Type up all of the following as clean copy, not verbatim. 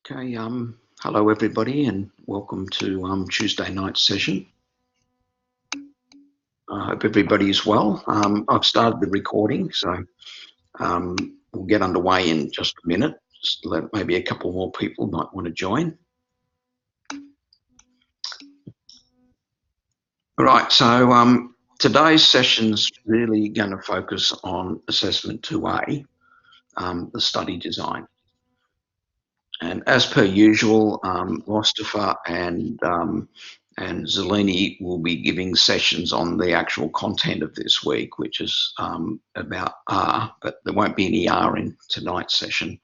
Okay, hello everybody and welcome to Tuesday night session. I hope everybody is well. I've started the recording, so we'll get underway in just a minute. Just let maybe a couple more people might want to join. Right, so today's session's really going to focus on assessment 2A, the study design. And as per usual, Mustafa and Zelini will be giving sessions on the actual content of this week, which is about R, but there won't be any R in tonight's session.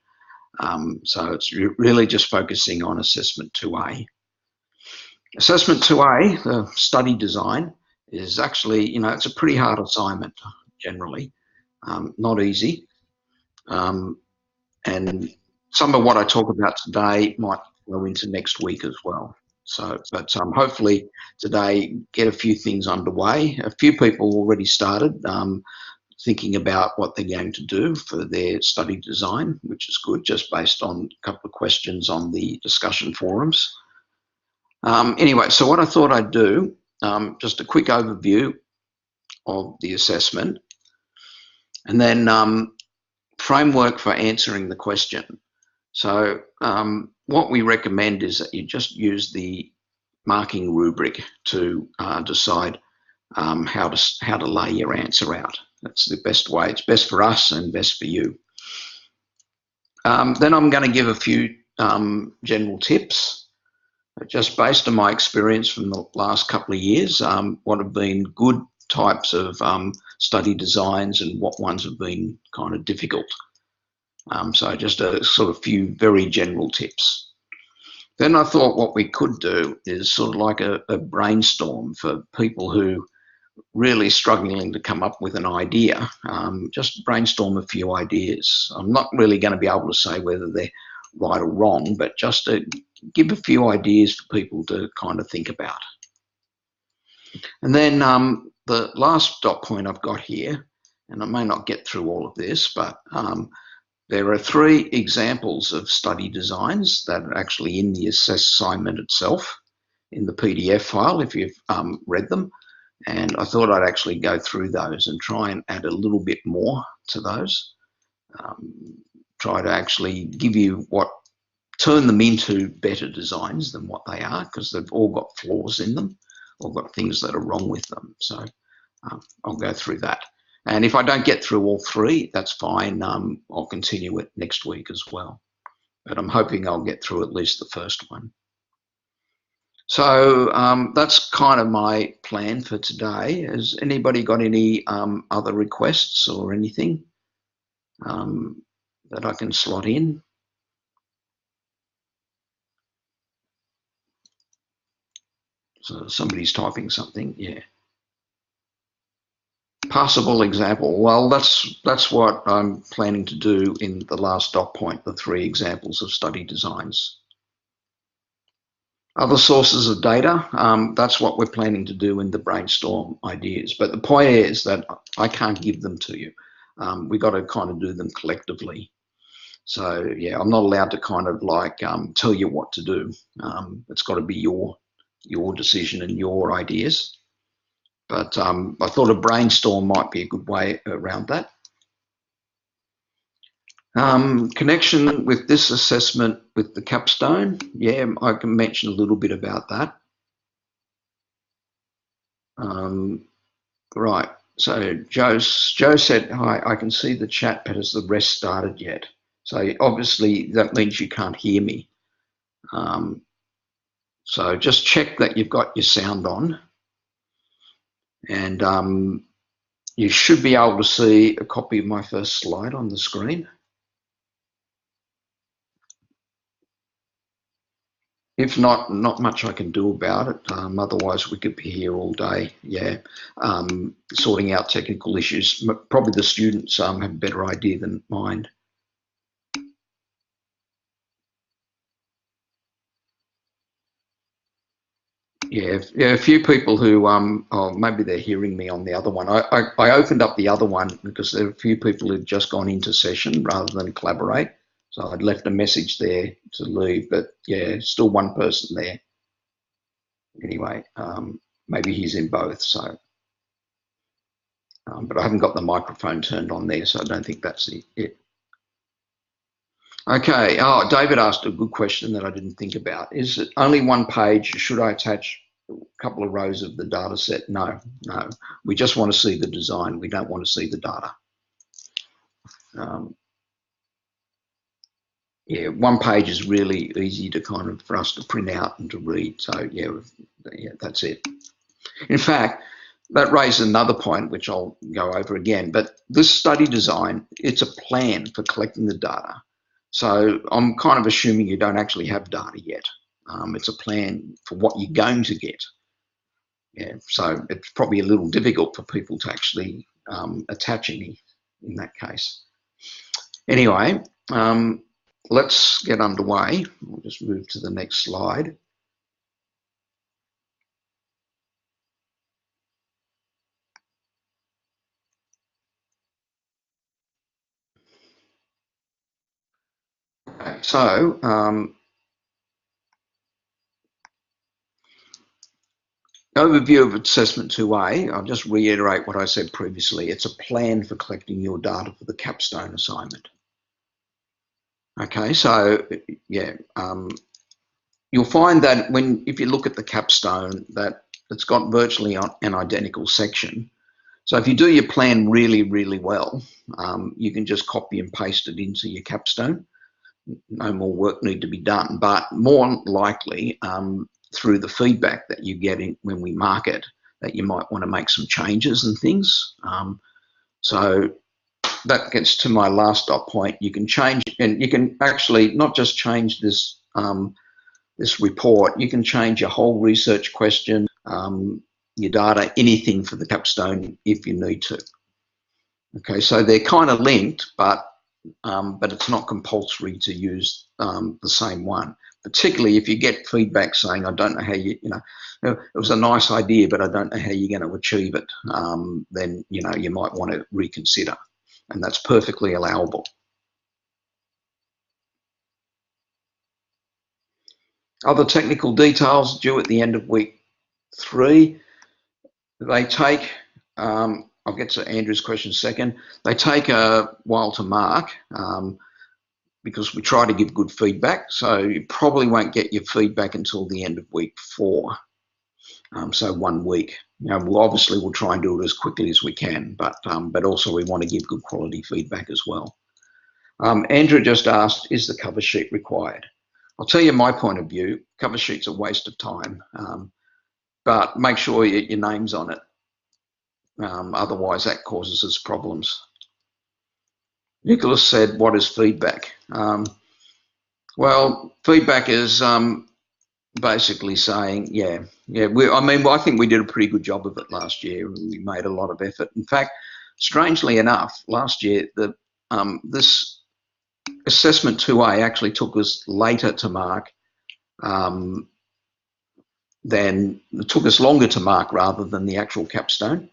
So it's really just focusing on assessment 2A. Assessment 2A, the study design, is actually, it's a pretty hard assignment generally, not easy. And some of what I talk about today might go into next week as well. So, but hopefully today get a few things underway. A few people already started thinking about what they're going to do for their study design, which is good, just based on a couple of questions on the discussion forums. Anyway, so what I thought I'd do, just a quick overview of the assessment, and then framework for answering the question. So what we recommend is that you just use the marking rubric to decide how to lay your answer out. That's the best way. It's best for us and best for you. Then I'm going to give a few general tips, just based on my experience from the last couple of years, what have been good types of study designs and what ones have been kind of difficult. So just a sort of few very general tips. Then I thought what we could do is sort of like a brainstorm for people who really struggling to come up with an idea. Just brainstorm a few ideas. I'm not really going to be able to say whether they're right or wrong, but just to give a few ideas for people to kind of think about. And then the last dot point I've got here, and I may not get through all of this, but there are 3 examples of study designs that are actually in the assignment itself in the PDF file if you've read them. And I thought I'd actually go through those and try and add a little bit more to those. Try to actually give you turn them into better designs than what they are, because they've all got flaws in them, all got things that are wrong with them. So I'll go through that. And if I don't get through all 3, that's fine. I'll continue it next week as well. But I'm hoping I'll get through at least the first one. So that's kind of my plan for today. Has anybody got any other requests or anything that I can slot in? So somebody's typing something, yeah. Passable example. Well, that's what I'm planning to do in the last dot point, the 3 examples of study designs. Other sources of data, that's what we're planning to do in the brainstorm ideas. But the point is that I can't give them to you. We've got to kind of do them collectively. So yeah, I'm not allowed to kind of like tell you what to do. It's got to be your decision and your ideas. But I thought a brainstorm might be a good way around that. Connection with this assessment with the capstone. Yeah, I can mention a little bit about that. Right, so Joe said, hi, I can see the chat, but has the rest started yet? So obviously that means you can't hear me. So just check that you've got your sound on. And you should be able to see a copy of my first slide on the screen. If not, not much I can do about it. Otherwise, we could be here all day, yeah, sorting out technical issues. Probably the students have a better idea than mine. Yeah, a few people who, oh, maybe they're hearing me on the other one. I opened up the other one because there are a few people who've just gone into session rather than collaborate. So So I'd left a message there to leave, but yeah, still one person there. Anyway, maybe he's in both. So, but I haven't got the microphone turned on there, so I don't think that's it. Okay. Oh, David asked a good question that I didn't think about. Is it only one page? Should I attach a couple of rows of the data set? No, no. We just want to see the design. We don't want to see the data. Yeah, one page is really easy to kind of for us to print out and to read. So yeah, that's it. In fact, that raises another point, which I'll go over again. But this study design, it's a plan for collecting the data. So I'm kind of assuming you don't actually have data yet. It's a plan for what you're going to get. Yeah, so it's probably a little difficult for people to actually attach any in that case. Anyway, let's get underway. We'll just move to the next slide. Okay, so overview of assessment 2A. I'll just reiterate what I said previously. It's a plan for collecting your data for the capstone assignment. Okay, so yeah, you'll find that if you look at the capstone, that it's got virtually an identical section. So if you do your plan really, really well, you can just copy and paste it into your capstone. No more work need to be done, but more likely through the feedback that you get when we mark it, that you might want to make some changes and things. So that gets to my last dot point. You can change, and you can actually not just change this this report. You can change your whole research question, your data, anything for the capstone if you need to. Okay, so they're kind of linked, but it's not compulsory to use the same one. Particularly if you get feedback saying, "I don't know how you know, it was a nice idea, but I don't know how you're going to achieve it." Then you might want to reconsider, and that's perfectly allowable. Other technical details due at the end of week 3. They take. I'll get to Andrew's question second. They take a while to mark. Because we try to give good feedback. So you probably won't get your feedback until the end of week 4. So 1 week. We'll try and do it as quickly as we can, but also we want to give good quality feedback as well. Andrew just asked, is the cover sheet required? I'll tell you my point of view. Cover sheet's a waste of time, but make sure your name's on it. Otherwise, that causes us problems. Nicholas said, what is feedback? Well, feedback is basically saying, I think we did a pretty good job of it last year. We made a lot of effort. In fact, strangely enough, last year, this assessment 2A actually took us later to mark it took us longer to mark rather than the actual capstone.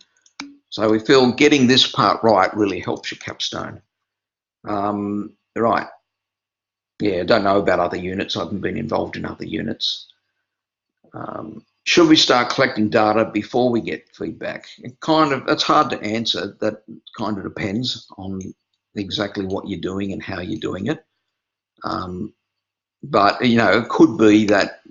So we feel getting this part right really helps your capstone. Right. Yeah, I don't know about other units. I haven't been involved in other units. Should we start collecting data before we get feedback? It's hard to answer. That kind of depends on exactly what you're doing and how you're doing it. But it could be that,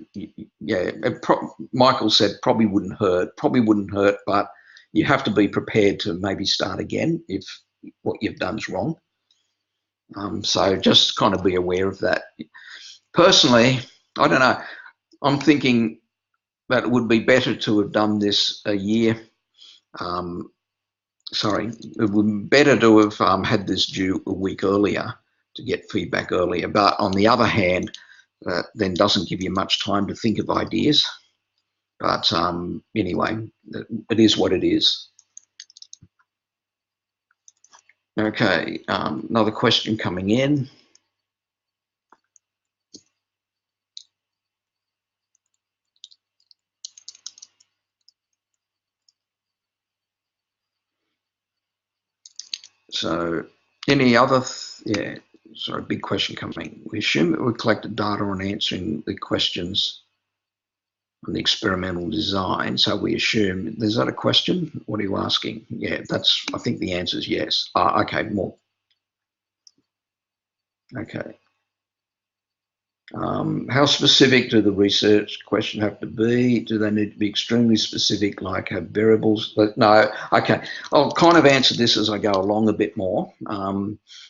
Michael said probably wouldn't hurt, but you have to be prepared to maybe start again if what you've done is wrong. So just kind of be aware of that. Personally, I don't know. I'm thinking that it would be better to have done this a year. It would be better to have had this due a week earlier to get feedback earlier. But on the other hand, then doesn't give you much time to think of ideas. But anyway, it is what it is. Okay, another question coming in. So any other, sorry, big question coming. We assume that we collected data on answering the questions on the experimental design. So we assume, is that a question? What are you asking? Yeah, that's, I think the answer is yes. Okay, more. Okay. How specific do the research question have to be? Do they need to be extremely specific, like have variables? But no, okay. I'll kind of answer this as I go along a bit more.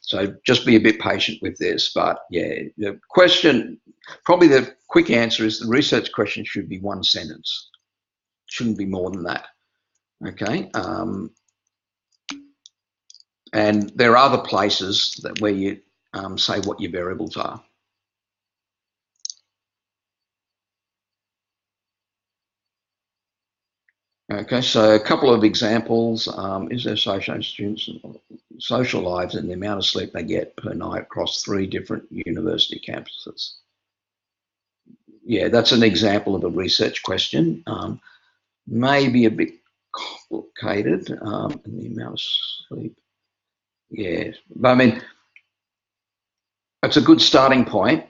So just be a bit patient with this. But yeah, the question, probably the quick answer is the research question should be one sentence. Shouldn't be more than that. Okay. And there are other places that where you say what your variables are. Okay, so a couple of examples. Is there students' social lives and the amount of sleep they get per night across 3 different university campuses? Yeah, that's an example of a research question. Maybe a bit complicated. And the amount of sleep. Yeah, but I mean, it's a good starting point.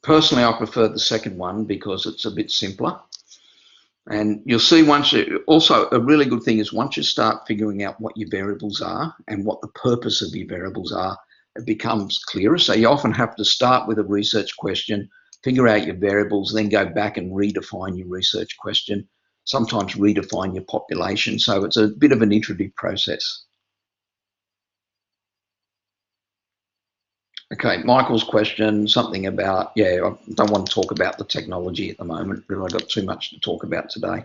Personally, I prefer the second one because it's a bit simpler. And you'll see once you, also a really good thing is once you start figuring out what your variables are and what the purpose of your variables are, it becomes clearer. So you often have to start with a research question, figure out your variables, then go back and redefine your research question, sometimes redefine your population. So it's a bit of an iterative process. Okay, Michael's question, something about, yeah, I don't want to talk about the technology at the moment, but I've got too much to talk about today.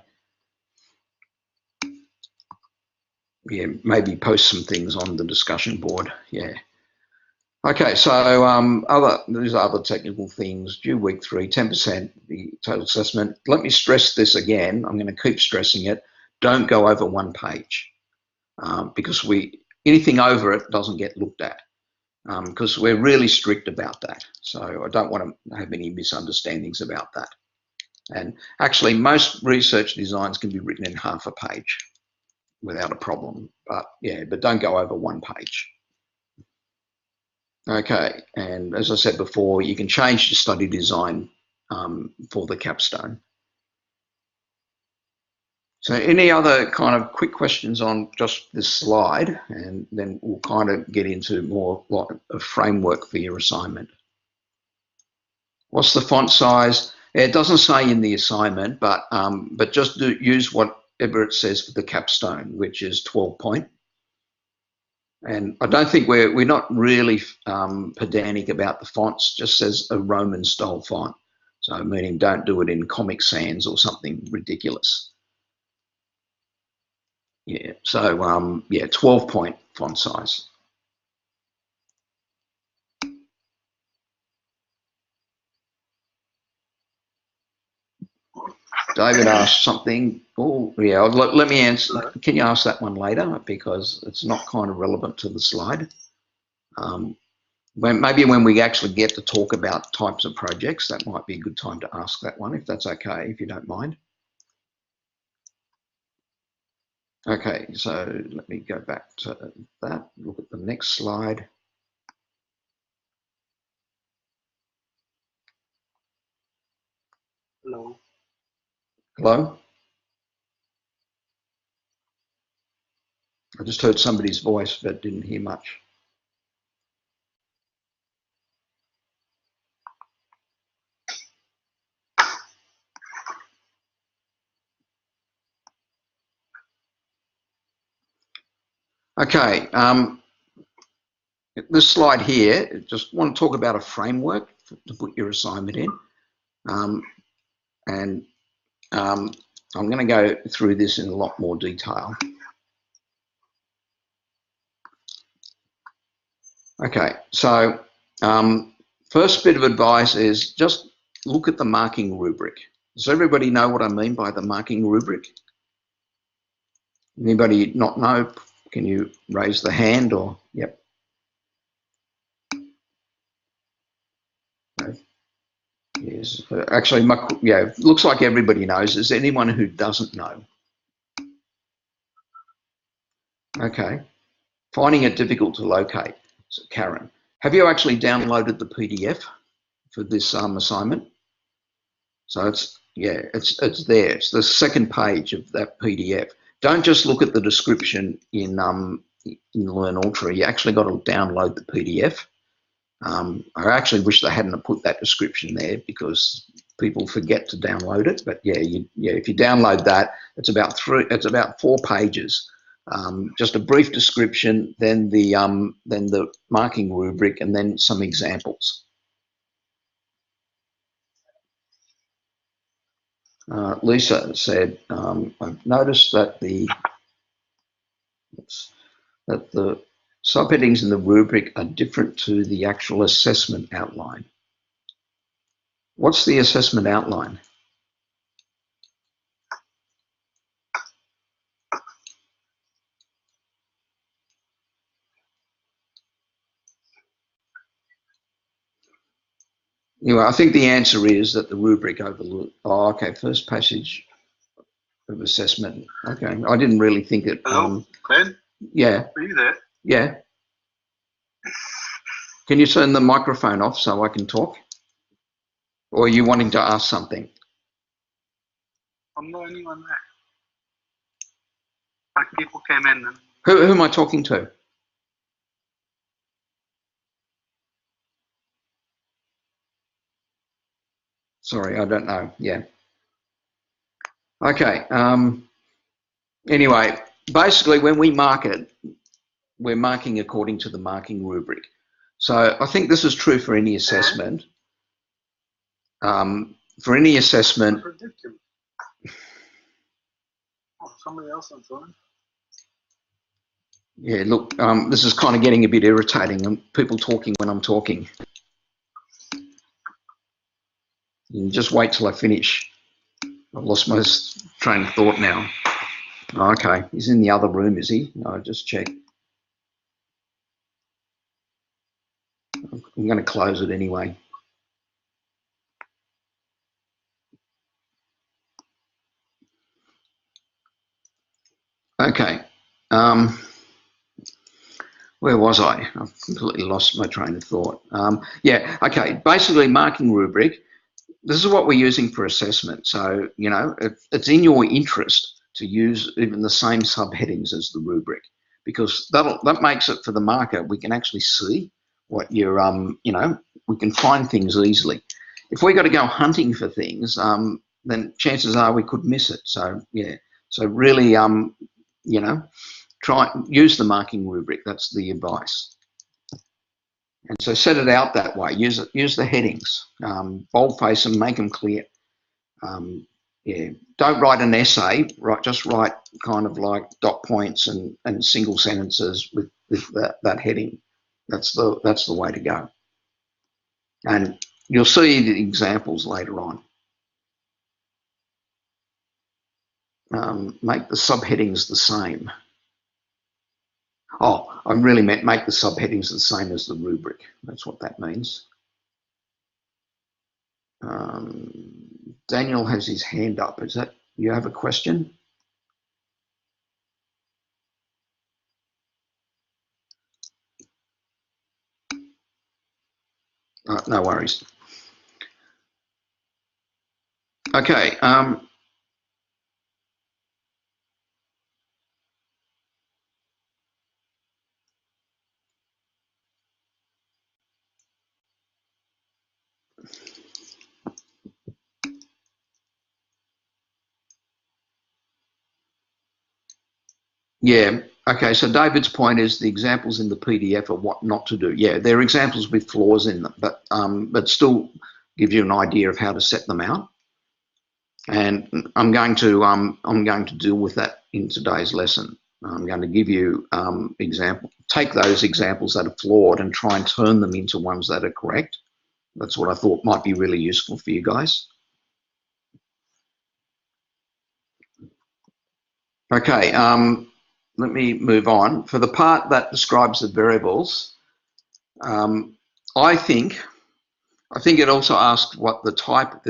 Yeah, maybe post some things on the discussion board. Yeah. Okay, so there's other technical things. Due week 3, 10% the total assessment. Let me stress this again. I'm going to keep stressing it. Don't go over 1 page because anything over it doesn't get looked at because we're really strict about that. So I don't want to have any misunderstandings about that. And actually, most research designs can be written in half a page without a problem. But yeah, but don't go over 1 page. Okay, and as I said before, you can change the study design for the capstone. So any other kind of quick questions on just this slide, and then we'll kind of get into more like a framework for your assignment. What's the font size? It doesn't say in the assignment, but just use whatever it says for the capstone, which is 12 point. And I don't think we're not really pedantic about the fonts. Just says a Roman style font, so meaning don't do it in Comic Sans or something ridiculous. Yeah, so yeah, 12 point font size. David asked something. Oh, yeah, let me answer. Can you ask that one later? Because it's not kind of relevant to the slide. Maybe when we actually get to talk about types of projects, that might be a good time to ask that one, if that's okay, if you don't mind. Okay, so let me go back to that. Look at the next slide. Hello. Hello? I just heard somebody's voice, but didn't hear much. Okay, this slide here, just want to talk about a framework to put your assignment in. I'm going to go through this in a lot more detail. Okay, so first bit of advice is just look at the marking rubric. Does everybody know what I mean by the marking rubric? Anybody not know? Can you raise the hand or, yep. Yes, actually, yeah, looks like everybody knows. Is there anyone who doesn't know? Okay, finding it difficult to locate. So Karen, have you actually downloaded the PDF for this assignment? So it's there. It's the second page of that PDF. Don't just look at the description in Learn Ultra. You actually got to download the PDF. I actually wish they hadn't put that description there because people forget to download it. But yeah, if you download that, it's about 4 pages. Just a brief description, then the marking rubric, and then some examples. Lisa said, I've noticed that the subheadings in the rubric are different to the actual assessment outline. What's the assessment outline? Anyway, I think the answer is that the rubric overlooked. Oh, okay, first passage of assessment. Okay, I didn't really think it. Hello, Ben? Yeah. Are you there? Yeah. Can you turn the microphone off so I can talk? Or are you wanting to ask something? I'm not anyone there. Like people came in. And Who am I talking to? Sorry, I don't know. Yeah. Okay. Anyway, basically when we mark it, we're marking according to the marking rubric. So I think this is true for any assessment. For any assessment. Oh, somebody else on phone. Yeah, look, this is kind of getting a bit irritating. And people talking when I'm talking. You just wait till I finish. I've lost my train of thought now. Oh, okay, he's in the other room, is he? No, just check. I'm going to close it anyway. Okay. Where was I? I've completely lost my train of thought. Yeah, okay. Basically, marking rubric. This is what we're using for assessment. So, you know, it's in your interest to use even the same subheadings as the rubric because that makes it for the marker. We can actually see what you're, you know, we can find things easily. If we got to go hunting for things, then chances are we could miss it. So, yeah. So really, you know, use the marking rubric. That's the advice. And so set it out that way. Use the headings, boldface them, make them clear. Yeah, don't write an essay. Just write kind of like dot points and single sentences with that heading. That's the way to go. And you'll see the examples later on. Make the subheadings the same. Oh, I really meant make the subheadings the same as the rubric. That's what that means. Daniel has his hand up. Is that you have a question? No worries. Okay. Yeah. Okay. So David's point is the examples in the PDF are what not to do. Yeah, there are examples with flaws in them, but still gives you an idea of how to set them out. And I'm going to deal with that in today's lesson. I'm going to give you take those examples that are flawed and try and turn them into ones that are correct. That's what I thought might be really useful for you guys. Okay, let me move on. For the part that describes the variables, I think it also asks what the type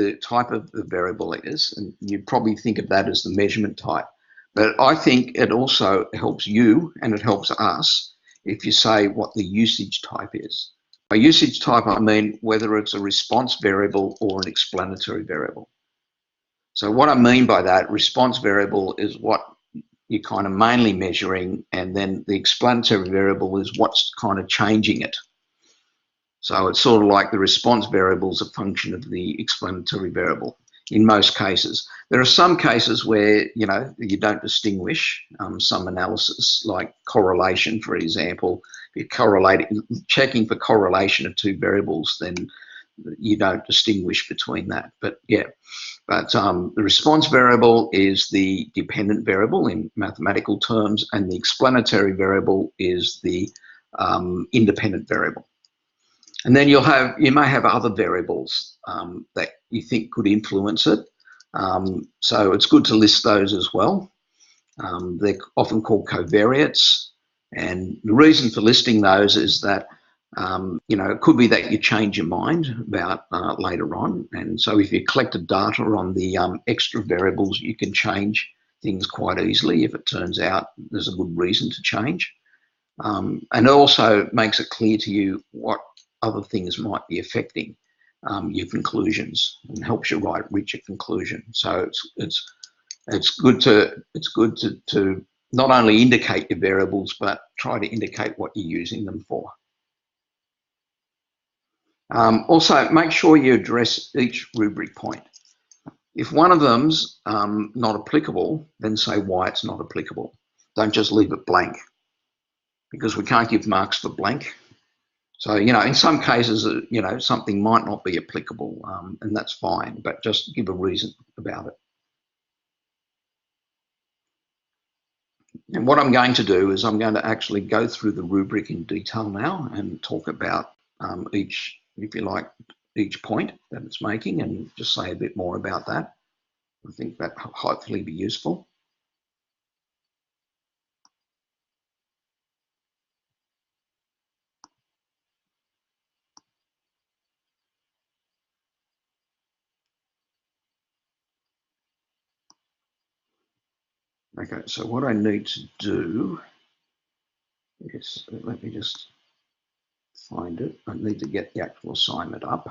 of the variable is, and you'd probably think of that as the measurement type. But I think it also helps you and it helps us if you say what the usage type is. By usage type, I mean whether it's a response variable or an explanatory variable. So what I mean by that, response variable is what you're kind of mainly measuring, and then the explanatory variable is what's kind of changing it. So it's sort of like the response variable is a function of the explanatory variable in most cases. There are some cases where, you know, you don't distinguish some analysis, like correlation, for example. If you're checking for correlation of two variables, then you don't distinguish between that. But yeah, the response variable is the dependent variable in mathematical terms, and the explanatory variable is the independent variable. And then you may have other variables that you think could influence it. So it's good to list those as well. They're often called covariates. And the reason for listing those is that, you know, it could be that you change your mind about later on. And so if you collected data on the extra variables, you can change things quite easily if it turns out there's a good reason to change. And it also makes it clear to you what other things might be affecting your conclusions, and helps you write richer conclusion. So it's good to not only indicate your variables, but try to indicate what you're using them for. Also, make sure you address each rubric point. If one of them's not applicable, then say why it's not applicable. Don't just leave it blank, because we can't give marks for blank. So, you know, in some cases, you know, something might not be applicable, and that's fine, but just give a reason about it. And what I'm going to do is I'm going to actually go through the rubric in detail now and talk about each, if you like, each point that it's making, and just say a bit more about that. I think that hopefully be useful. Okay, so what I need to do is, let me just find it. I need to get the actual assignment up.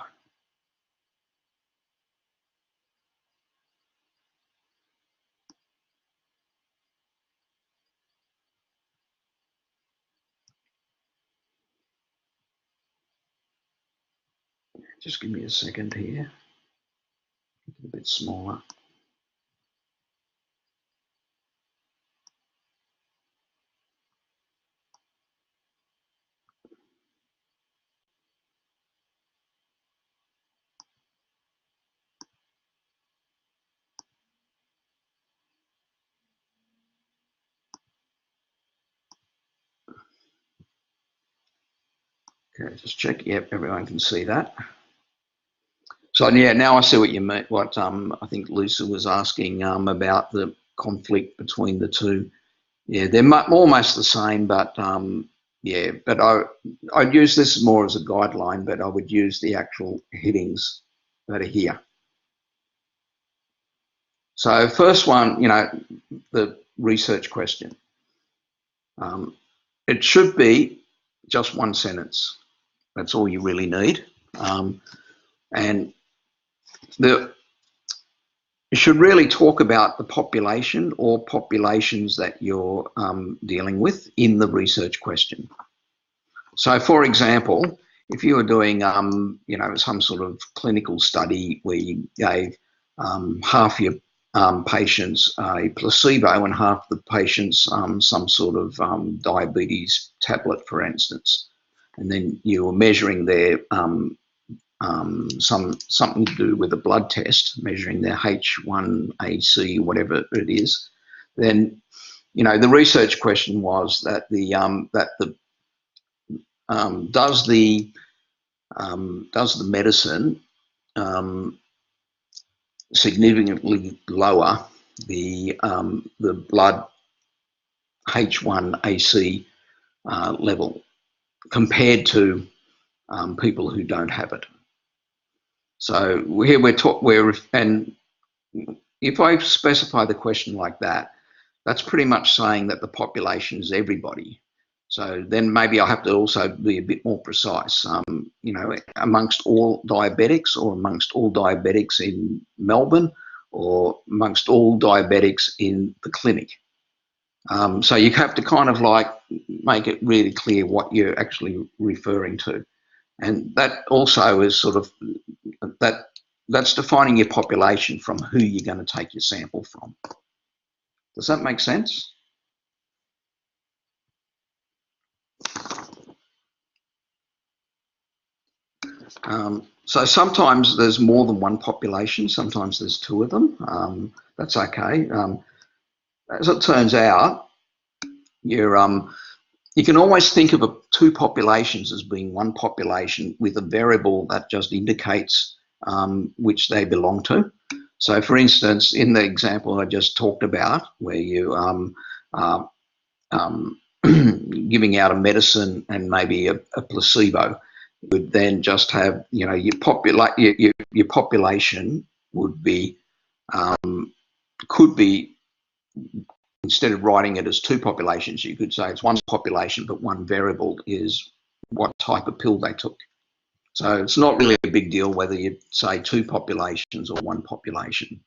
Just give me a second here. A bit smaller. Okay, just check. Yep, everyone can see that. So yeah, now I see what you meant. What I think Lisa was asking about the conflict between the two. Yeah, they're almost the same, but yeah. But I'd use this more as a guideline, but I would use the actual headings that are here. So first one, you know, the research question. It should be just one sentence. That's all you really need. And you should really talk about the population or populations that you're dealing with in the research question. So, for example, if you were doing, you know, some sort of clinical study where you gave half your patients a placebo and half the patients some sort of diabetes tablet, for instance, and then you were measuring their something to do with a blood test, measuring their H1AC, whatever it is, then, you know, the research question was that does the medicine significantly lower the blood H1AC level compared to people who don't have it. So here and if I specify the question like that, that's pretty much saying that the population is everybody. So then maybe I have to also be a bit more precise. You know, amongst all diabetics, or amongst all diabetics in Melbourne, or amongst all diabetics in the clinic. So you have to kind of like make it really clear what you're actually referring to. And that also is sort of that's defining your population from who you're going to take your sample from. Does that make sense? So sometimes there's more than one population, sometimes there's two of them. That's okay. As it turns out, you can always think of two populations as being one population with a variable that just indicates which they belong to. So for instance, in the example I just talked about, where you giving out a medicine and maybe a placebo, would then just have, you know, your population would be could be, instead of writing it as two populations, you could say it's one population, but one variable is what type of pill they took. So it's not really a big deal whether you say two populations or one population.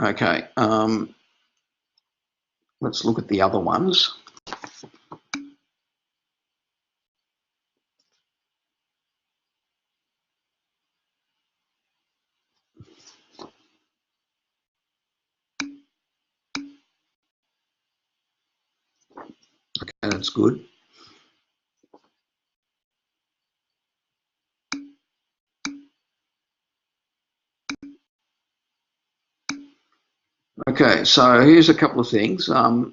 Okay, let's look at the other ones. Okay, that's good. Okay, so here's a couple of things.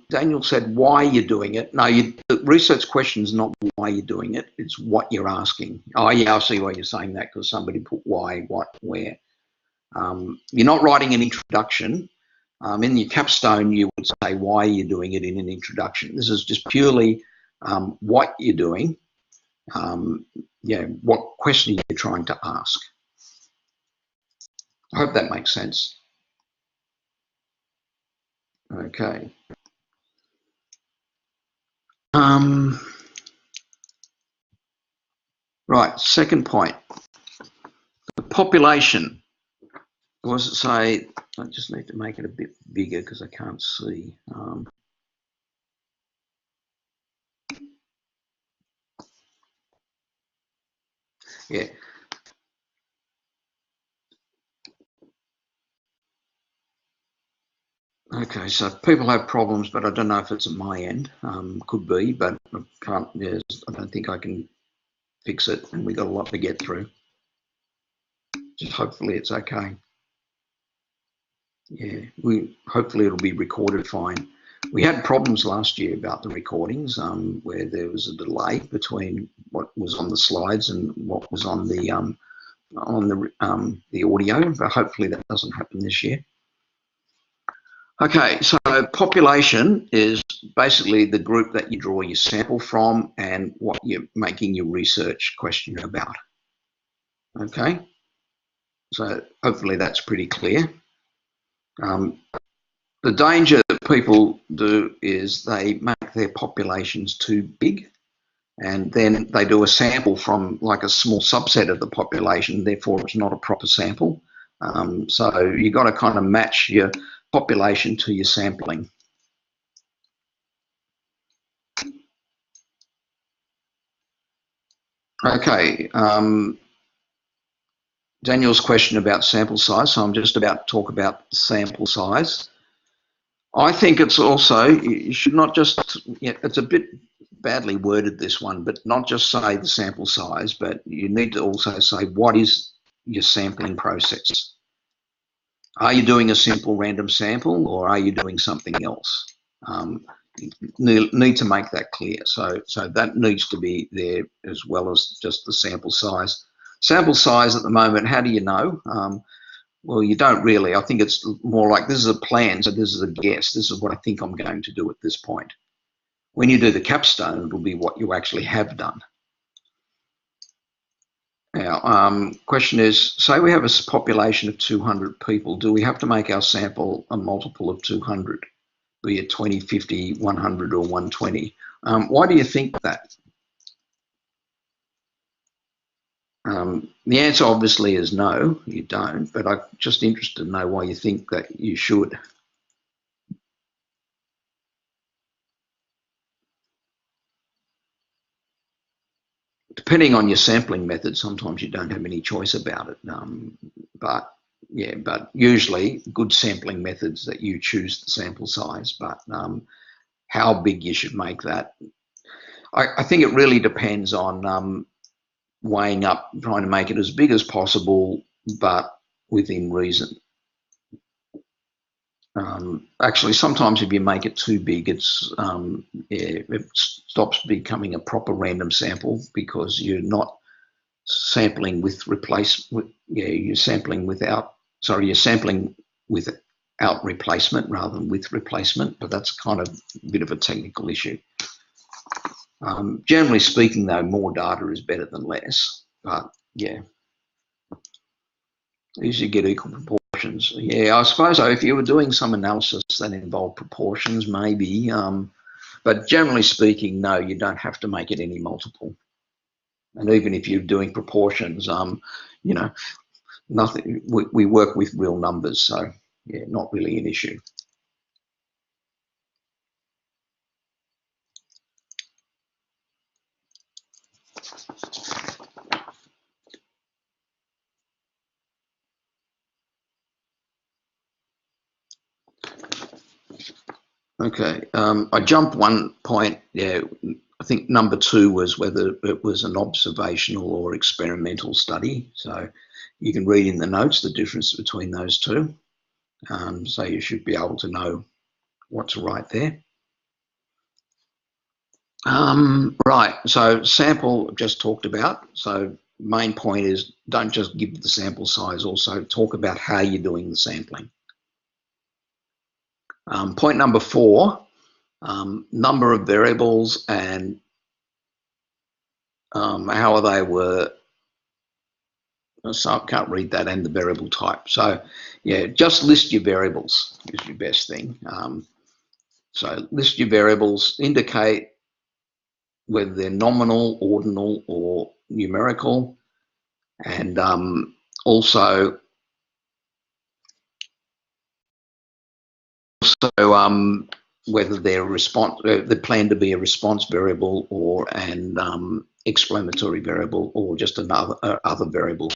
Daniel said, why you're doing it. No, the research question is not why you're doing it, it's what you're asking. Oh yeah, I see why you're saying that, because somebody put why, what, where. You're not writing an introduction. In your capstone, you would say why you're doing it in an introduction. This is just purely what you're doing, what question you're trying to ask. I hope that makes sense. Okay. Right, second point. The population. What does it say? I just need to make it a bit bigger because I can't see. Yeah. Okay, so people have problems, but I don't know if it's at my end. Could be, but I can't. Yes, I don't think I can fix it, and we got a lot to get through. Just hopefully it's okay. Yeah, hopefully it'll be recorded fine. We had problems last year about the recordings, where there was a delay between what was on the slides and what was on the audio, but hopefully that doesn't happen this year. Okay, so population is basically the group that you draw your sample from and what you're making your research question about. Okay, so hopefully that's pretty clear. The danger that people do is they make their populations too big, and then they do a sample from like a small subset of the population, therefore it's not a proper sample. So you've got to kind of match your population to your sampling. Okay, Daniel's question about sample size, so I'm just about to talk about sample size. I think it's also, you should not just, it's a bit badly worded, this one, but not just say the sample size, but you need to also say what is your sampling process. Are you doing a simple random sample, or are you doing something else? Need to make that clear. So that needs to be there, as well as just the sample size. Sample size at the moment, how do you know? Well, you don't really. I think it's more like this is a plan, so this is a guess. This is what I think I'm going to do at this point. When you do the capstone, it'll be what you actually have done. Now, question is, say we have a population of 200 people. Do we have to make our sample a multiple of 200? be it 20, 50, 100 or 120. Why do you think that? The answer obviously is no, you don't, but I'm just interested to know why you think that you should. Depending on your sampling method, sometimes you don't have any choice about it. But usually good sampling methods that you choose the sample size, but how big you should make that. I think it really depends on weighing up, trying to make it as big as possible, but within reason. Actually, sometimes if you make it too big, it stops becoming a proper random sample because you're not sampling with you're sampling without replacement rather than with replacement, but that's kind of a bit of a technical issue. Generally speaking, though, more data is better than less, but yeah, usually get equal proportions. Yeah, I suppose so. If you were doing some analysis that involved proportions, maybe, but generally speaking, no, you don't have to make it any multiple. And even if you're doing proportions, you know, nothing. We work with real numbers, so yeah, not really an issue. Okay, I jumped one point. Yeah, I think number 2 was whether it was an observational or experimental study. So you can read in the notes the difference between those two. So you should be able to know what's right there. Right, so sample just talked about. So main point is don't just give the sample size, also talk about how you're doing the sampling. Point number 4, number of variables and how they were. So I can't read that, and the variable type. So yeah, just list your variables is your best thing. So list your variables, indicate whether they're nominal, ordinal, or numerical, and also whether they're they plan to be a response variable or an explanatory variable or just another other variable.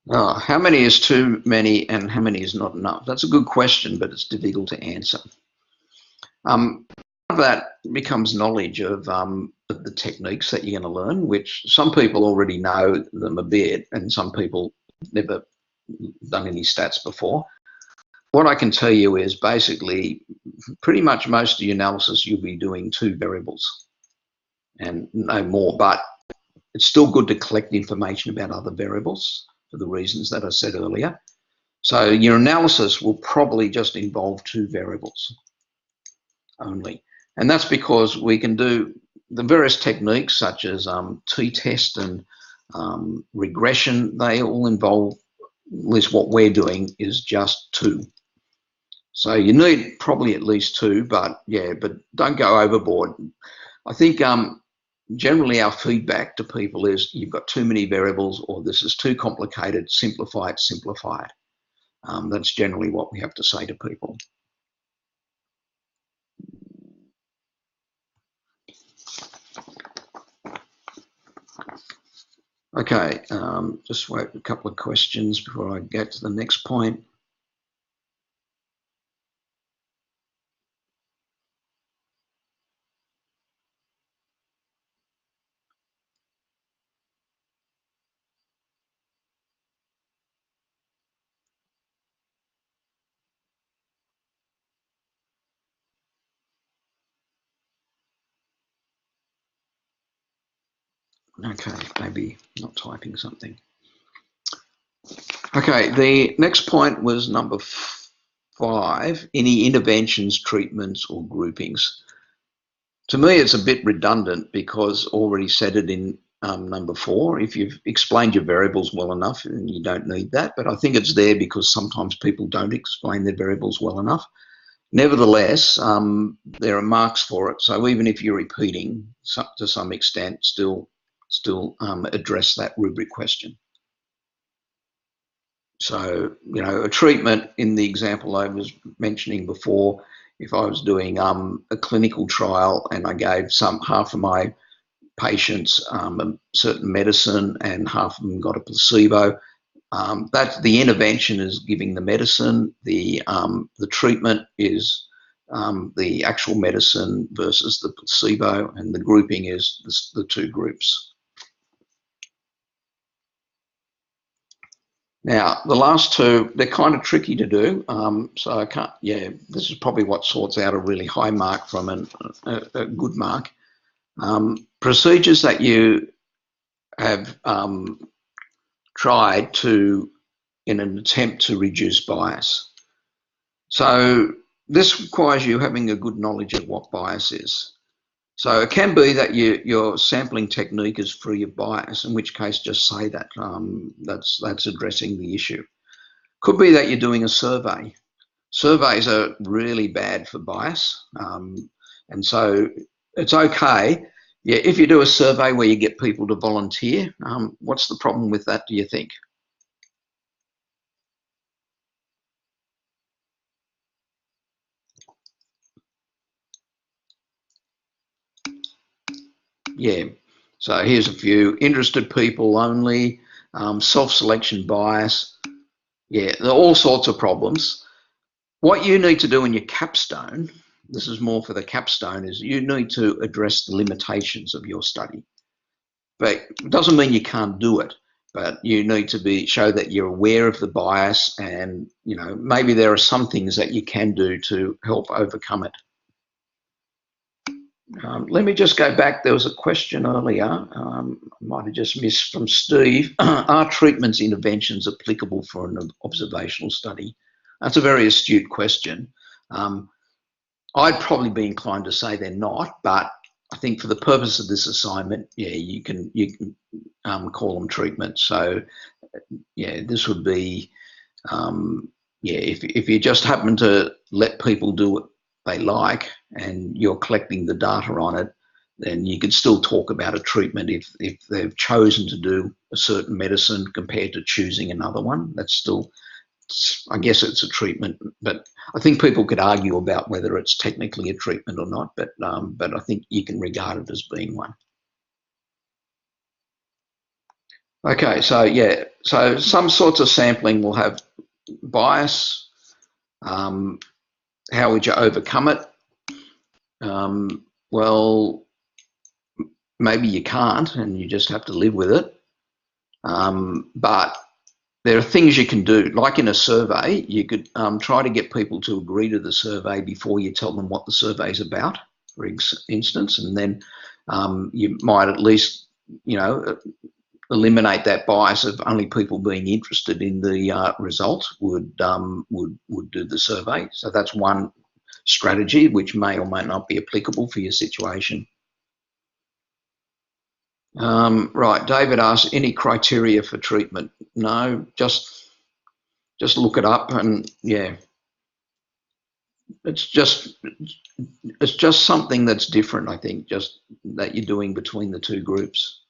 How many is too many and how many is not enough? That's a good question, but it's difficult to answer. That becomes knowledge of the techniques that you're going to learn, which some people already know them a bit and some people never done any stats before. What I can tell you is basically pretty much most of your analysis you'll be doing 2 variables and no more, but it's still good to collect information about other variables for the reasons that I said earlier. So your analysis will probably just involve 2 variables only. And that's because we can do the various techniques such as t-test and regression. They all involve, at least what we're doing, is just 2. So you need probably at least 2, but yeah, but don't go overboard. I think generally our feedback to people is you've got too many variables or this is too complicated, simplify it, simplify it. That's generally what we have to say to people. Okay, just wait a couple of questions before I get to the next point. Okay, maybe not typing something. Okay, the next point was number 5, any interventions, treatments, or groupings. To me, it's a bit redundant because already said it in number 4. If you've explained your variables well enough, and you don't need that, but I think it's there because sometimes people don't explain their variables well enough. Nevertheless, there are marks for it. So even if you're repeating to some extent, still address that rubric question. So, you know, a treatment in the example I was mentioning before, if I was doing a clinical trial and I gave half of my patients a certain medicine and half of them got a placebo, that the intervention is giving the medicine, the treatment is the actual medicine versus the placebo, and the grouping is the two groups. Now, the last two, they're kind of tricky to do, so I can't, yeah, this is probably what sorts out a really high mark from a good mark. Procedures that you have tried to, in an attempt to reduce bias. So this requires you having a good knowledge of what bias is. So it can be that your sampling technique is free of bias, in which case just say that. That's addressing the issue. Could be that you're doing a survey. Surveys are really bad for bias, and so it's okay. Yeah, if you do a survey where you get people to volunteer, what's the problem with that, do you think? Yeah, so here's a few. Interested people only, self-selection bias. Yeah, there are all sorts of problems. What you need to do in your capstone, this is more for the capstone, is you need to address the limitations of your study. But it doesn't mean you can't do it, but you need to show that you're aware of the bias, and you know, maybe there are some things that you can do to help overcome it. Let me just go back. There was a question earlier, I might have just missed, from Steve. Are treatments interventions applicable for an observational study? That's a very astute question. I'd probably be inclined to say they're not, but I think for the purpose of this assignment, yeah, you can call them treatments. So yeah, this would be, yeah, if you just happen to let people do what they like and you're collecting the data on it, then you could still talk about a treatment if they've chosen to do a certain medicine compared to choosing another one. That's still, I guess it's a treatment, but I think people could argue about whether it's technically a treatment or not, but I think you can regard it as being one. Okay, so yeah, so some sorts of sampling will have bias. How would you overcome it? Well, maybe you can't and you just have to live with it. But there are things you can do. Like in a survey, you could try to get people to agree to the survey before you tell them what the survey is about, for instance, and then you might at least, you know, eliminate that bias of only people being interested in the result would do the survey. So that's one strategy which may or may not be applicable for your situation. Right, David asks, any criteria for treatment? No, just look it up, and yeah, it's just something that's different, I think, just that you're doing between the two groups.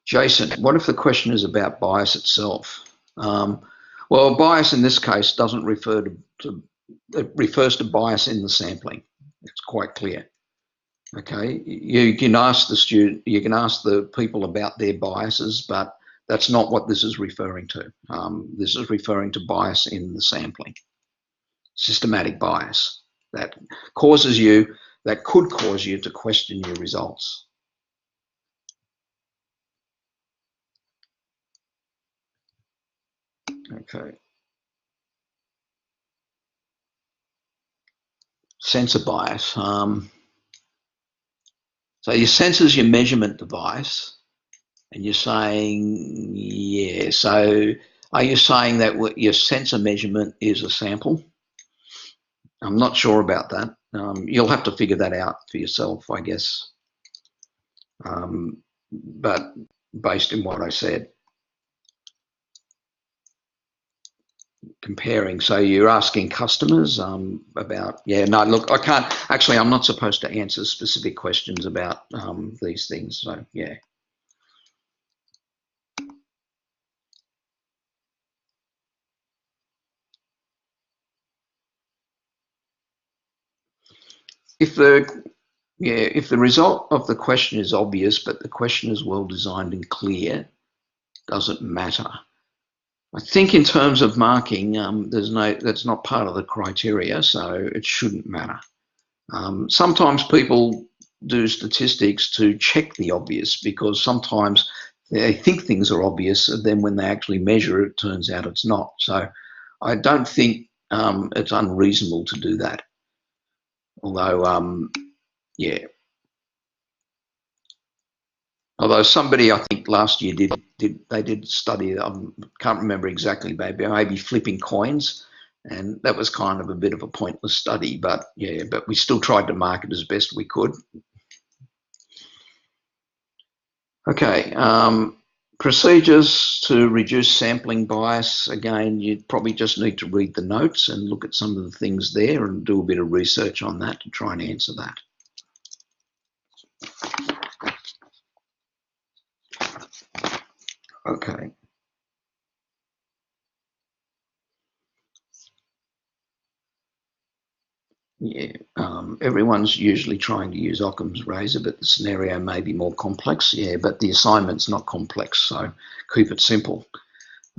Jason, what if the question is about bias itself? Well, bias in this case doesn't refer to it refers to bias in the sampling. It's quite clear. Okay, you can ask the student, you can ask the people about their biases, but that's not what this is referring to. This is referring to bias in the sampling, systematic bias that could cause you to question your results. Okay. Sensor bias. So your sensor is your measurement device, and you're saying, yeah, so Are you saying that your sensor measurement is a sample? I'm not sure about that. You'll have to figure that out for yourself, I guess. But based on what I said, comparing. So you're asking customers about, yeah, no, look, I can't, actually, I'm not supposed to answer specific questions about these things. So, yeah. If the result of the question is obvious, but the question is well designed and clear, doesn't matter. I think in terms of marking, that's not part of the criteria, so it shouldn't matter. Sometimes people do statistics to check the obvious because sometimes they think things are obvious, and then when they actually measure it, it turns out it's not. So I don't think it's unreasonable to do that. Although, yeah. Although somebody, I think last year did study, can't remember exactly, maybe flipping coins, and that was kind of a bit of a pointless study. But yeah, but we still tried to mark it as best we could. Okay, procedures to reduce sampling bias. Again, you probably just need to read the notes and look at some of the things there and do a bit of research on that to try and answer that. Okay. Yeah, everyone's usually trying to use Occam's razor, but the scenario may be more complex. Yeah, but the assignment's not complex, so keep it simple.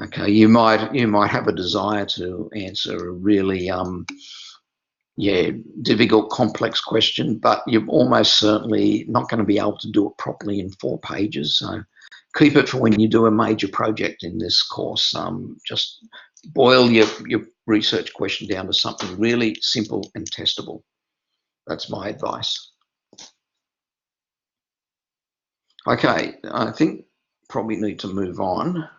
Okay, you might have a desire to answer a really difficult, complex question, but you're almost certainly not going to be able to do it properly in 4 pages. So keep it for when you do a major project in this course. Just boil your research question down to something really simple and testable. That's my advice. Okay, I think probably need to move on.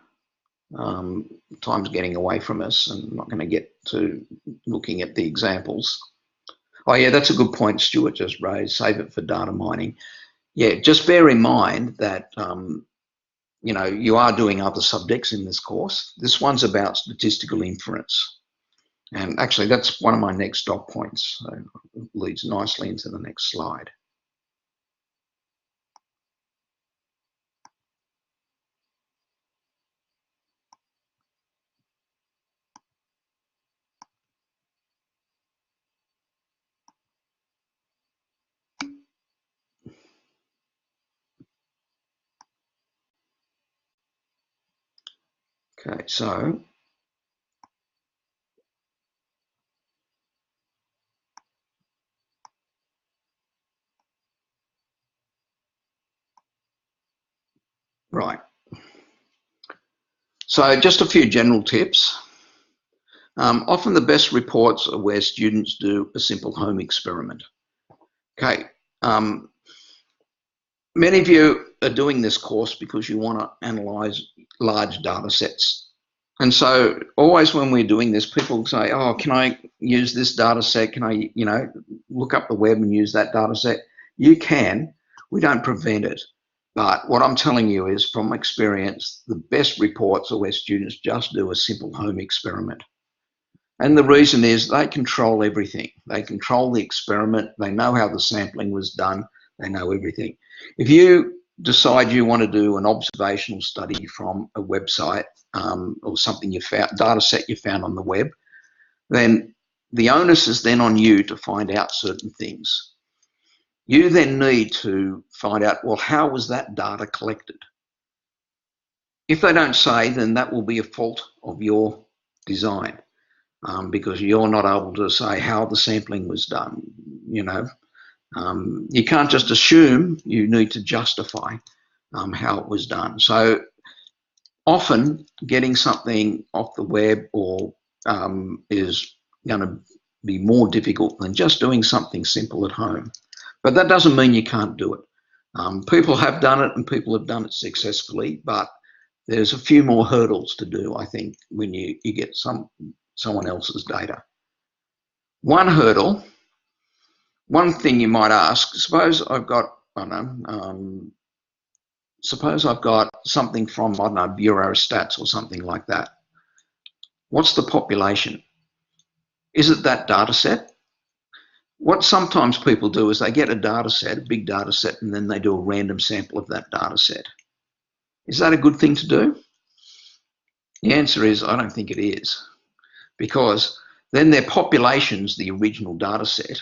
Time's getting away from us and I'm not going to get to looking at the examples. Oh yeah, that's a good point Stuart just raised, save it for data mining. Yeah, just bear in mind that you know, you are doing other subjects in this course. This one's about statistical inference. And actually, that's one of my next dot points. So it leads nicely into the next slide. Okay, so right. So just a few general tips. Often the best reports are where students do a simple home experiment. Okay. Many of you are doing this course because you want to analyze large data sets. And so always when we're doing this, people say, oh, can I use this data set? Can I, you know, look up the web and use that data set? You can. We don't prevent it. But what I'm telling you is, from experience, the best reports are where students just do a simple home experiment. And the reason is they control everything. They control the experiment. They know how the sampling was done. They know everything. If you decide you want to do an observational study from a website or something you found, data set you found on the web, then the onus is then on you to find out certain things. You then need to find out, well, how was that data collected? If they don't say, then that will be a fault of your design because you're not able to say how the sampling was done. You know, you can't just assume, you need to justify how it was done. So often getting something off the web or is going to be more difficult than just doing something simple at home. But that doesn't mean you can't do it. People have done it and people have done it successfully, but there's a few more hurdles to do, I think, when you get someone else's data. One hurdle, one thing you might ask, suppose I've got, I don't know, suppose I've got something from, I don't know, Bureau-Stats or something like that. What's the population? Is it that data set? What sometimes people do is they get a data set, a big data set, and then they do a random sample of that data set. Is that a good thing to do? The answer is I don't think it is, because then their population's the original data set.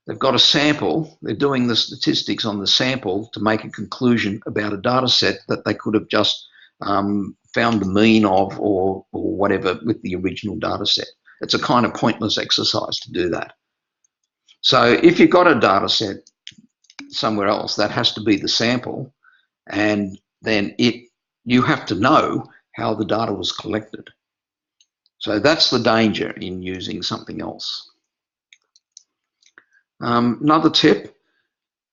They've got a sample, they're doing the statistics on the sample to make a conclusion about a data set that they could have just found the mean of or whatever with the original data set. It's a kind of pointless exercise to do that. So if you've got a data set somewhere else, that has to be the sample, and then you have to know how the data was collected. So that's the danger in using something else. Another tip,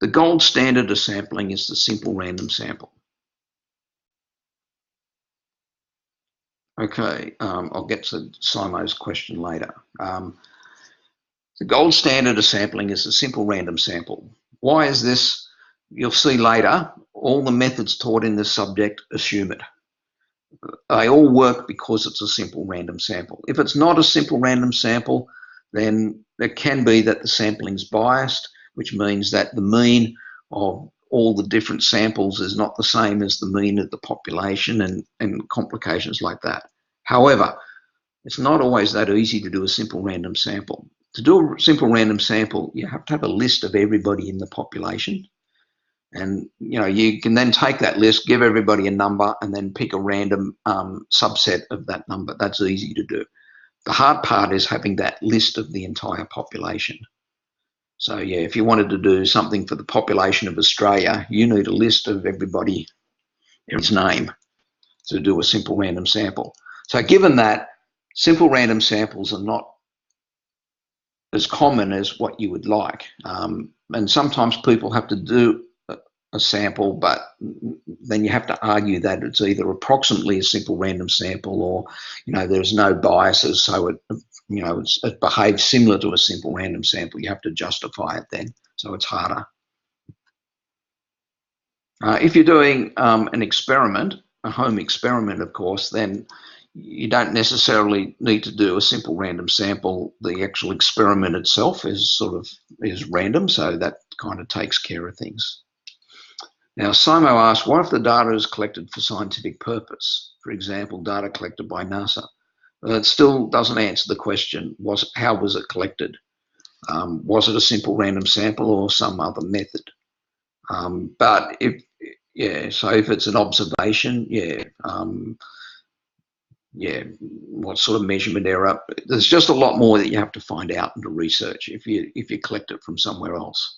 the gold standard of sampling is the simple random sample. Okay, I'll get to Simo's question later. The gold standard of sampling is the simple random sample. Why is this? You'll see later, all the methods taught in this subject assume it. They all work because it's a simple random sample. If it's not a simple random sample, then it can be that the sampling is biased, which means that the mean of all the different samples is not the same as the mean of the population and complications like that. However, it's not always that easy to do a simple random sample. To do a simple random sample, you have to have a list of everybody in the population. And you can then take that list, give everybody a number, and then pick a random subset of that number. That's easy to do. The hard part is having that list of the entire population. So yeah, if you wanted to do something for the population of Australia, you need a list of everybody, its name, to do a simple random sample. So given that, simple random samples are not as common as what you would like. And sometimes people have to do a sample, but then you have to argue that it's either approximately a simple random sample or, there's no biases, so it behaves similar to a simple random sample. You have to justify it then, so it's harder. If you're doing an experiment, a home experiment, of course, then you don't necessarily need to do a simple random sample. The actual experiment itself is random, so that kind of takes care of things. Now, Simo asked, what if the data is collected for scientific purpose? For example, data collected by NASA. It still doesn't answer the question, how was it collected? Was it a simple random sample or some other method? But if it's an observation, what sort of measurement error? There's just a lot more that you have to find out and to research if you collect it from somewhere else.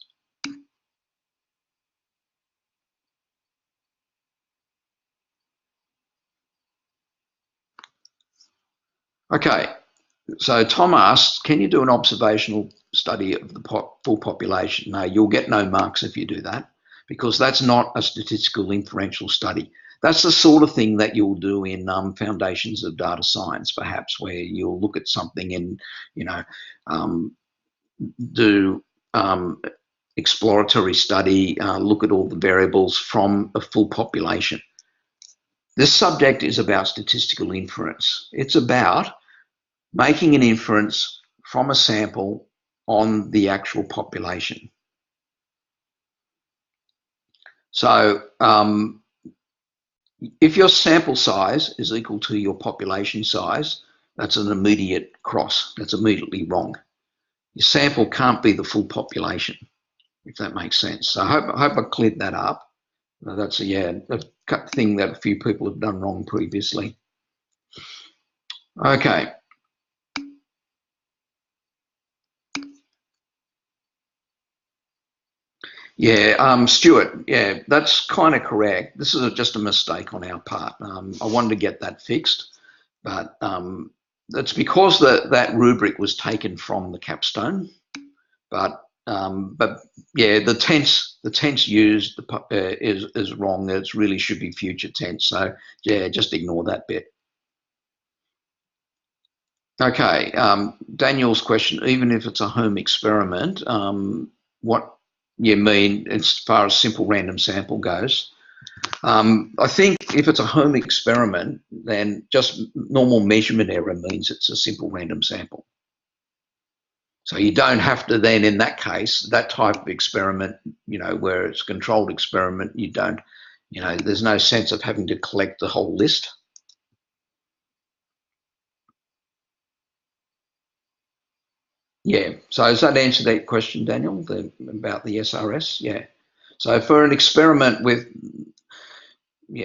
Okay, so Tom asks, can you do an observational study of the full population? No, you'll get no marks if you do that, because that's not a statistical inferential study. That's the sort of thing that you'll do in foundations of data science, perhaps, where you'll look at something and, do exploratory study, look at all the variables from a full population. This subject is about statistical inference. It's about making an inference from a sample on the actual population. So if your sample size is equal to your population size, that's an immediate cross. That's immediately wrong. Your sample can't be the full population, if that makes sense. So I hope I cleared that up. That's a thing that a few people have done wrong previously. Okay. Yeah, Stuart, yeah, that's kind of correct. This is just a mistake on our part. I wanted to get that fixed, but that's because that rubric was taken from the capstone. But yeah, the tense the tense used is wrong. It really should be future tense. So yeah, just ignore that bit. Okay, Daniel's question, even if it's a home experiment, what you mean as far as simple random sample goes? I think if it's a home experiment, then just normal measurement error means it's a simple random sample. So you don't have to then, in that case, that type of experiment, where it's a controlled experiment, you don't, there's no sense of having to collect the whole list. Yeah. So does that answer that question, Daniel, about the SRS? Yeah. So for an experiment with,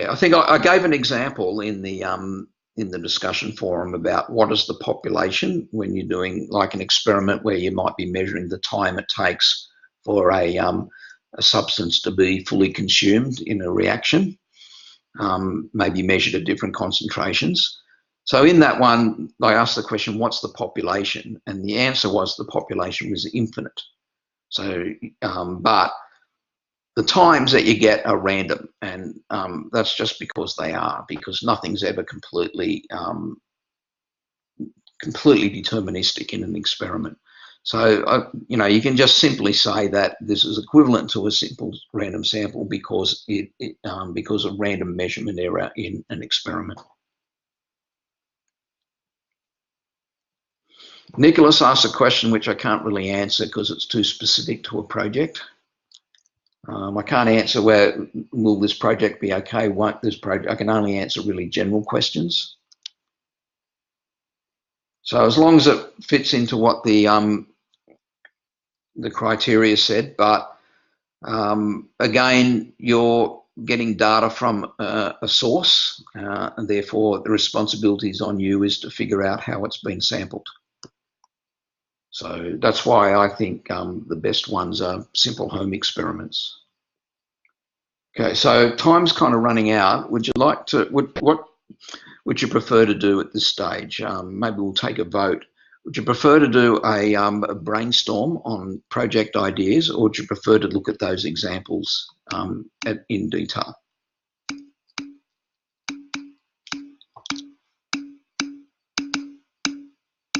I think I gave an example in the discussion forum about what is the population when you're doing like an experiment where you might be measuring the time it takes for a substance to be fully consumed in a reaction, maybe measured at different concentrations. So in that one, I asked the question, what's the population? And the answer was the population was infinite. So, but the times that you get are random, and that's just because they are, because nothing's ever completely deterministic in an experiment. So, you can just simply say that this is equivalent to a simple random sample because because of random measurement error in an experiment. Nicholas asked a question which I can't really answer because it's too specific to a project. I can't answer will this project be okay, won't this project, I can only answer really general questions. So as long as it fits into what the criteria said, but again, you're getting data from a source, and therefore the responsibility is on you is to figure out how it's been sampled. So that's why I think the best ones are simple home experiments. Okay, so time's kind of running out. Would you like to, what would you prefer to do at this stage? Maybe we'll take a vote. Would you prefer to do a brainstorm on project ideas, or would you prefer to look at those examples in detail?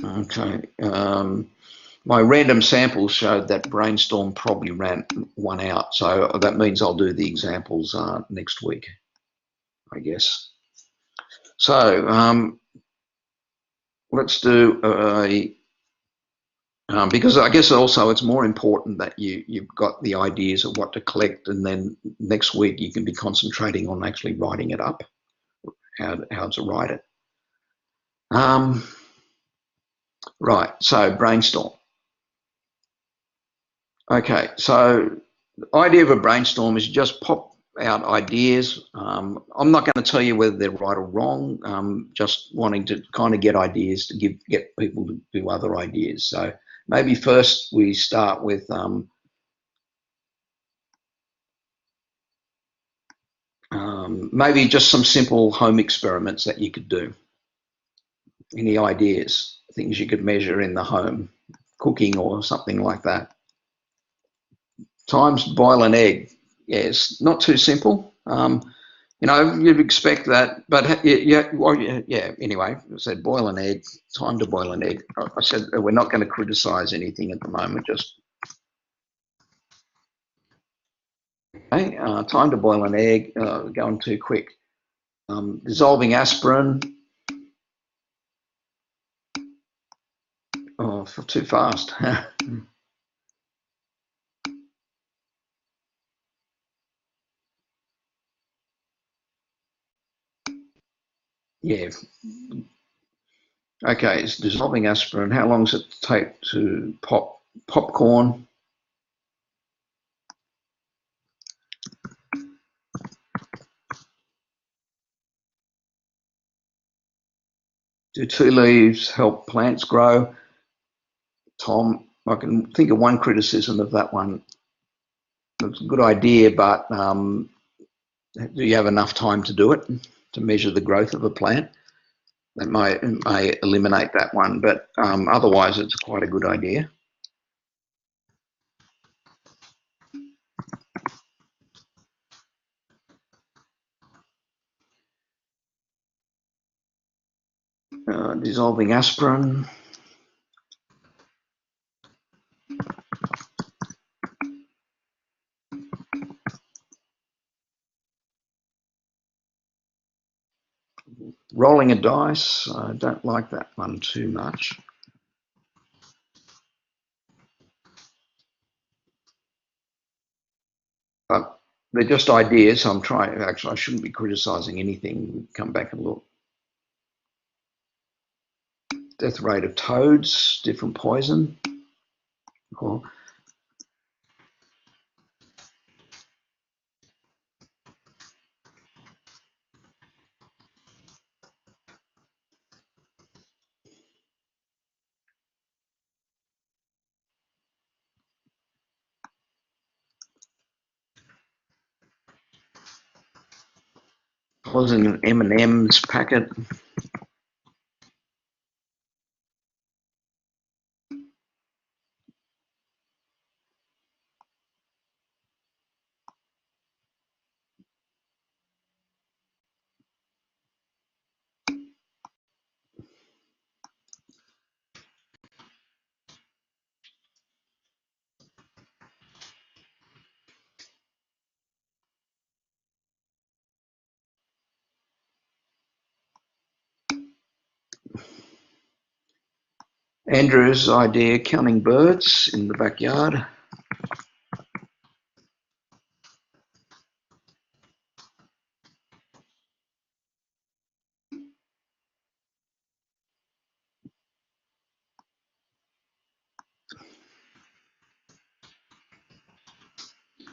Okay. My random samples showed that brainstorm probably ran one out, so that means I'll do the examples next week, I guess. So let's do because I guess also it's more important that you've got the ideas of what to collect, and then next week you can be concentrating on actually writing it up, how to write it. Right, so brainstorm. Okay, so the idea of a brainstorm is just pop out ideas. I'm not going to tell you whether they're right or wrong, just wanting to kind of get ideas to get people to do other ideas. So maybe first we start with maybe just some simple home experiments that you could do. Any ideas, things you could measure in the home, cooking or something like that. Times boil an egg. Yes, not too simple. You'd expect that, but yeah. Anyway, I said boil an egg. Time to boil an egg. I said we're not going to criticise anything at the moment. Just okay. Time to boil an egg. Going too quick. Dissolving aspirin. Oh, too fast. Yeah. Okay, it's dissolving aspirin. How long does it take to pop popcorn? Do tea leaves help plants grow? Tom, I can think of one criticism of that one. It's a good idea, but do you have enough time to do it, to measure the growth of a plant? That may eliminate that one, but otherwise it's quite a good idea. Dissolving aspirin. Rolling a dice. I don't like that one too much. But they're just ideas. I'm trying. Actually, I shouldn't be criticising anything. Come back and look. Death rate of toads, different poison. Or causing an M&M's packet. Andrew's idea, counting birds in the backyard.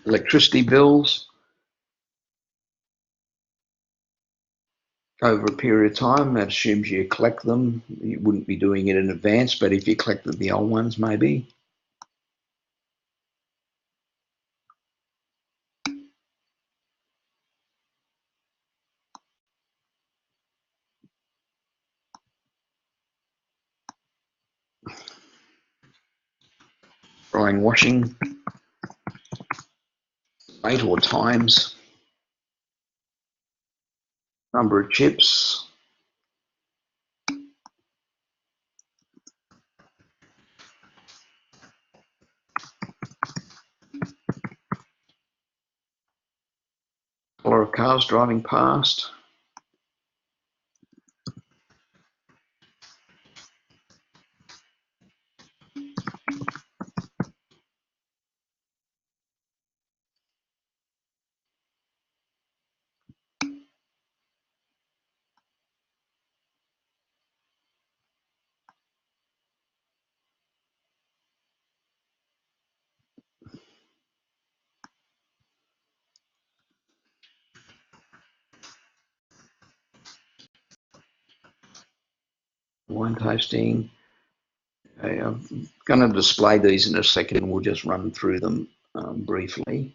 Electricity bills over a period of time. That assumes you collect them. You wouldn't be doing it in advance, but if you collected the old ones, maybe. Drying, washing, rate or times, number of chips, colour of cars driving past, wine tasting. Okay, I'm going to display these in a second. We'll just run through them briefly.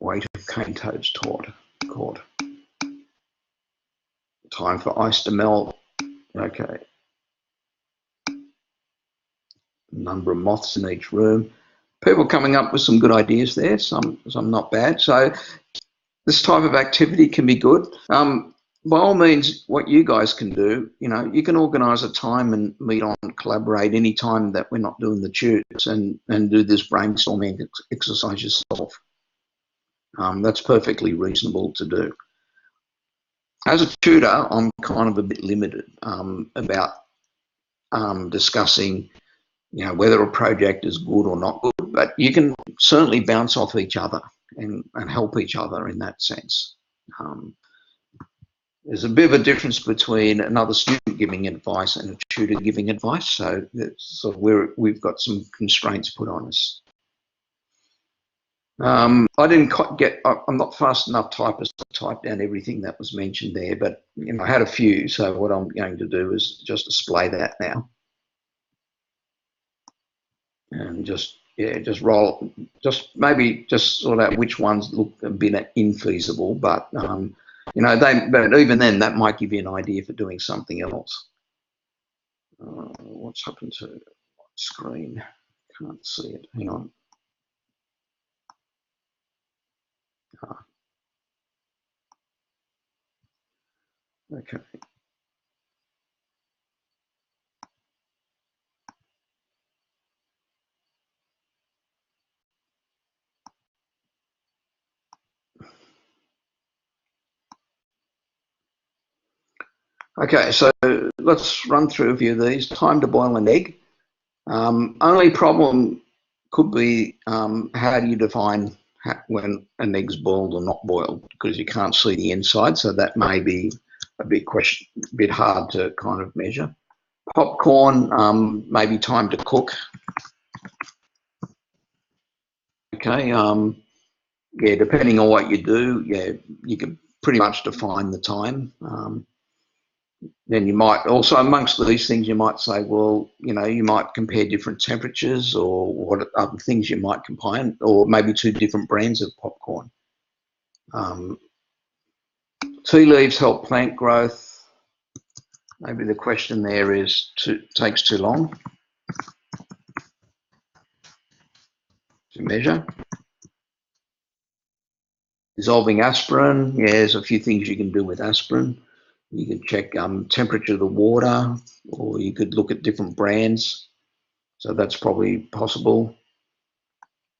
Weight of cane toads caught. Time for ice to melt. Okay. Number of moths in each room. People coming up with some good ideas there. Some not bad. So this type of activity can be good. By all means, what you guys can do, you can organise a time and meet on, collaborate any time that we're not doing the tubes and do this brainstorming exercise yourself. That's perfectly reasonable to do. As a tutor, I'm kind of a bit limited about discussing, whether a project is good or not good, but you can certainly bounce off each other and help each other in that sense. There's a bit of a difference between another student giving advice and a tutor giving advice, so that's sort of we've got some constraints put on us. I didn't get. I'm not fast enough typist to type down everything that was mentioned there, but I had a few. So what I'm going to do is just display that now, and just roll. Maybe sort out which ones look a bit infeasible, but but even then, that might give you an idea for doing something else. What's happened to my screen? Can't see it. Hang on. Okay. Okay, so let's run through a few of these. Time to boil an egg. Only problem could be how do you define when an egg's boiled or not boiled, because you can't see the inside, so that may be a bit hard to kind of measure. Popcorn, maybe time to cook. Okay, yeah, depending on what you do, yeah, you can pretty much define the time. Then you might also, amongst these things, you might say, well, you know, you might compare different temperatures or what other things you might combine, or maybe two different brands of popcorn. Tea leaves help plant growth. Maybe the question there is, takes too long to measure. Dissolving aspirin, yeah, there's a few things you can do with aspirin. You can check temperature of the water, or you could look at different brands. So that's probably possible.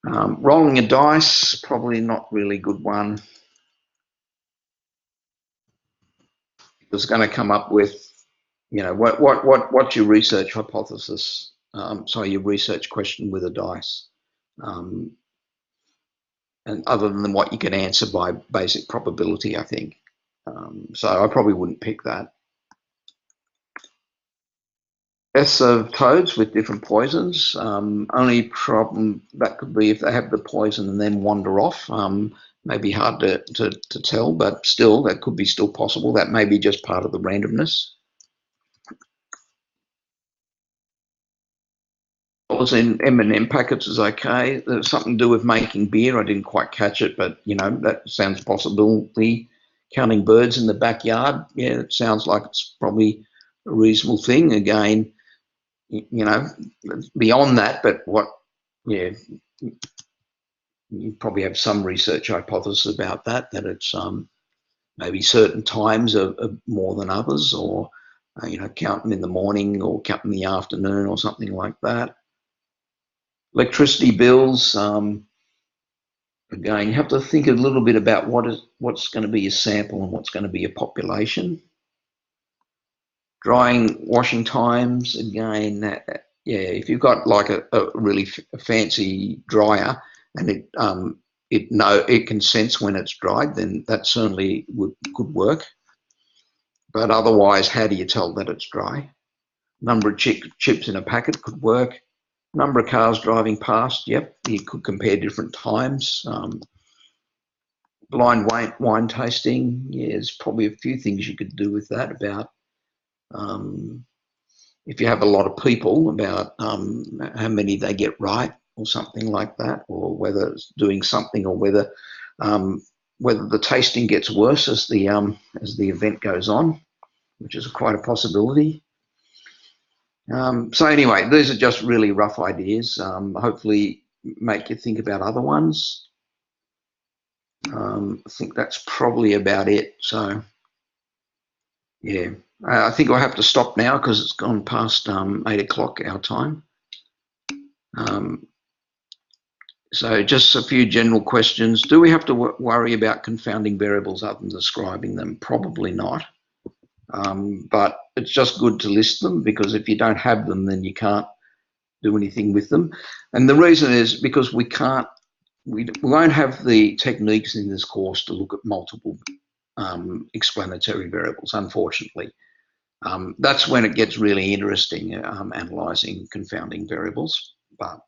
Rolling a dice, probably not really a good one. It's going to come up with, you know, what's your research hypothesis? Sorry, your research question with a dice. And other than what you can answer by basic probability, I think. So I probably wouldn't pick that. Deaths of toads with different poisons. Only problem that could be if they have the poison and then wander off. Maybe hard to tell, but still, that could be still possible. That may be just part of the randomness. Was in M&M packets is okay. There's something to do with making beer. I didn't quite catch it, but you know that sounds possibility. Counting birds in the backyard, yeah, it sounds like it's probably a reasonable thing. Again, you know, beyond that, but what, yeah, you probably have some research hypothesis about that. That it's maybe certain times are more than others, or you know, counting in the morning or counting in the afternoon or something like that. Electricity bills, again, you have to think a little bit about what's going to be a sample and what's going to be a population. Drying, washing times, again, yeah, if you've got like a really fancy dryer and it can sense when it's dried, then that certainly could work. But otherwise, how do you tell that it's dry? Number of chips in a packet could work. Number of cars driving past, yep, you could compare different times. Blind wine tasting, yeah, there's probably a few things you could do with that about if you have a lot of people, about how many they get right or something like that, or whether it's doing something, or whether the tasting gets worse as the event goes on, which is quite a possibility. So anyway, these are just really rough ideas. Hopefully make you think about other ones. I think that's probably about it. So yeah, I think I'll have to stop now because it's gone past 8 o'clock our time. So just a few general questions. Do we have to worry about confounding variables other than describing them? Probably not. But it's just good to list them, because if you don't have them, then you can't do anything with them. And the reason is because we won't have the techniques in this course to look at multiple explanatory variables, unfortunately. That's when it gets really interesting, analysing confounding variables. But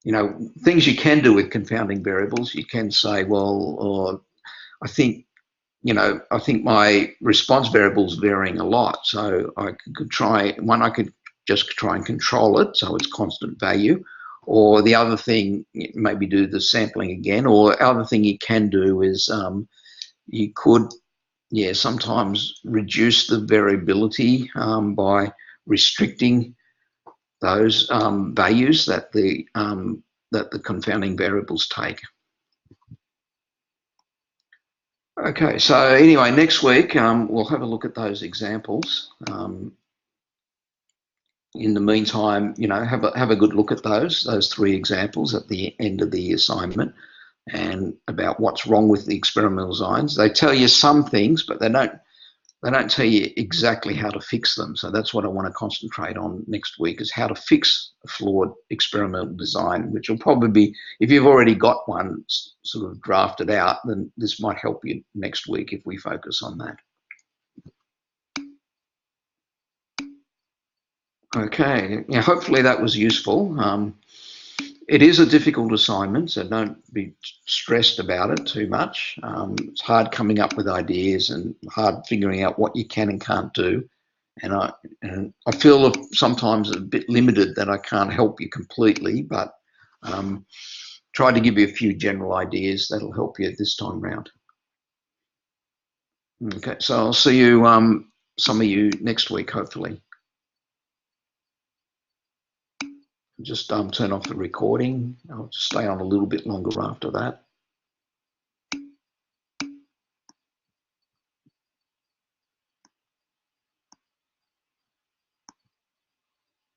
you know, things you can do with confounding variables, you can say, well, I think, you know, I think my response variable is varying a lot, so I could just try and control it so it's constant value. Or the other thing, maybe do the sampling again. Or the other thing you can do is you could, yeah, sometimes reduce the variability by restricting those values that the confounding variables take. Okay, so anyway, next week we'll have a look at those examples. In the meantime, have a good look at those 3 examples at the end of the assignment, and about what's wrong with the experimental designs. They tell you some things, but they don't tell you exactly how to fix them. So that's what I want to concentrate on next week, is how to fix a flawed experimental design, which will probably be, if you've already got one sort of drafted out, then this might help you next week if we focus on that. Okay, yeah, hopefully that was useful. It is a difficult assignment, so don't be stressed about it too much. It's hard coming up with ideas and hard figuring out what you can and can't do. And I feel sometimes a bit limited that I can't help you completely, but try to give you a few general ideas that'll help you this time round. Okay, so I'll see you, some of you next week, hopefully. Just turn off the recording. I'll just stay on a little bit longer after that.